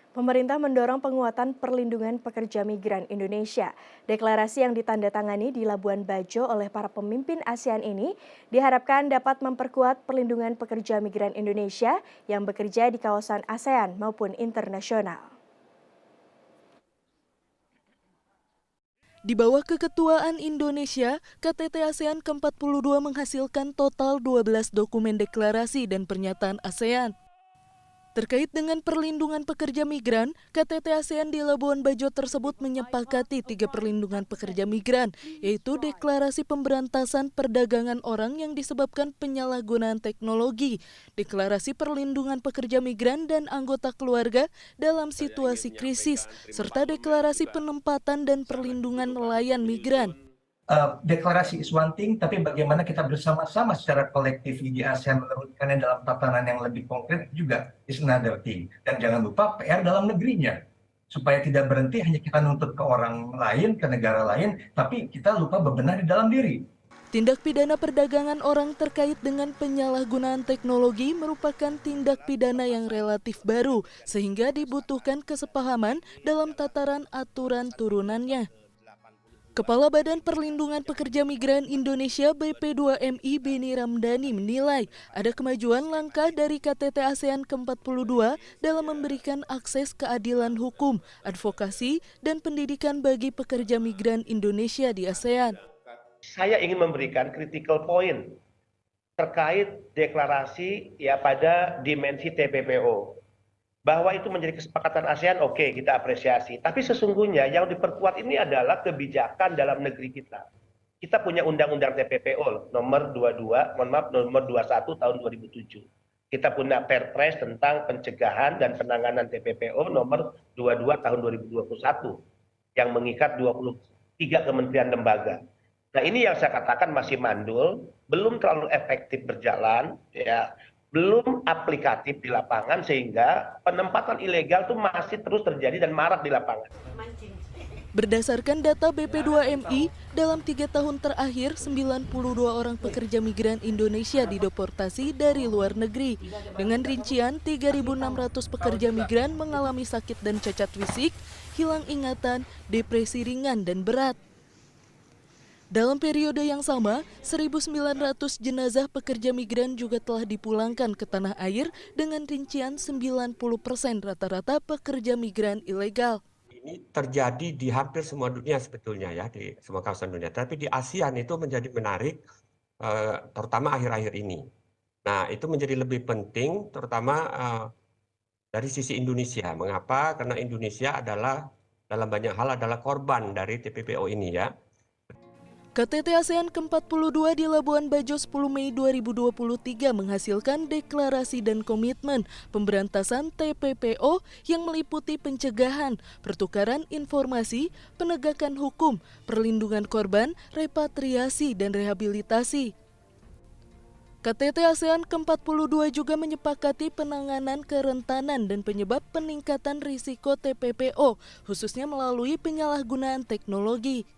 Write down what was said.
Pemerintah mendorong penguatan perlindungan pekerja migran Indonesia. Deklarasi yang ditandatangani di Labuan Bajo oleh para pemimpin ASEAN ini diharapkan dapat memperkuat perlindungan pekerja migran Indonesia yang bekerja di kawasan ASEAN maupun internasional. Di bawah keketuaan Indonesia, KTT ASEAN ke-42 menghasilkan total 12 dokumen deklarasi dan pernyataan ASEAN. Terkait dengan perlindungan pekerja migran, KTT ASEAN di Labuan Bajo tersebut menyepakati 3 perlindungan pekerja migran, yaitu Deklarasi Pemberantasan Perdagangan Orang yang disebabkan penyalahgunaan teknologi, Deklarasi Perlindungan Pekerja Migran dan Anggota Keluarga dalam situasi krisis, serta Deklarasi Penempatan dan Perlindungan Nelayan Migran. Deklarasi is one thing, tapi bagaimana kita bersama-sama secara kolektif di ASEAN menurunkannya dalam tatanan yang lebih konkret juga is another thing. Dan jangan lupa PR dalam negerinya, supaya tidak berhenti hanya kita nuntut ke orang lain, ke negara lain, tapi kita lupa bebenah di dalam diri. Tindak pidana perdagangan orang terkait dengan penyalahgunaan teknologi merupakan tindak pidana yang relatif baru, sehingga dibutuhkan kesepahaman dalam tataran aturan turunannya. Kepala Badan Perlindungan Pekerja Migran Indonesia BP2MI Beni Ramdhani menilai ada kemajuan langkah dari KTT ASEAN ke-42 dalam memberikan akses keadilan hukum, advokasi, dan pendidikan bagi pekerja migran Indonesia di ASEAN. Saya ingin memberikan critical point terkait deklarasi pada dimensi TPPO. Bahwa itu menjadi kesepakatan ASEAN, oke, kita apresiasi. Tapi sesungguhnya yang diperkuat ini adalah kebijakan dalam negeri kita. Kita punya Undang-Undang TPPO nomor 21 tahun 2007. Kita punya Perpres tentang pencegahan dan penanganan TPPO nomor 22 tahun 2021 yang mengikat 23 kementerian lembaga. Nah, ini yang saya katakan masih mandul, belum terlalu efektif berjalan, belum aplikatif di lapangan, sehingga penempatan ilegal itu masih terus terjadi dan marak di lapangan. Berdasarkan data BP2MI, dalam 3 tahun terakhir 92 orang pekerja migran Indonesia dideportasi dari luar negeri. Dengan rincian 3.600 pekerja migran mengalami sakit dan cacat fisik, hilang ingatan, depresi ringan dan berat. Dalam periode yang sama, 1.900 jenazah pekerja migran juga telah dipulangkan ke tanah air dengan rincian 90% rata-rata pekerja migran ilegal. Ini terjadi di hampir semua dunia sebetulnya di semua kawasan dunia. Tapi di ASEAN itu menjadi menarik, terutama akhir-akhir ini. Nah, itu menjadi lebih penting terutama dari sisi Indonesia. Mengapa? Karena Indonesia adalah dalam banyak hal adalah korban dari TPPO ini KTT ASEAN ke-42 di Labuan Bajo 10 Mei 2023 menghasilkan deklarasi dan komitmen pemberantasan TPPO yang meliputi pencegahan, pertukaran informasi, penegakan hukum, perlindungan korban, repatriasi, dan rehabilitasi. KTT ASEAN ke-42 juga menyepakati penanganan kerentanan dan penyebab peningkatan risiko TPPO, khususnya melalui penyalahgunaan teknologi.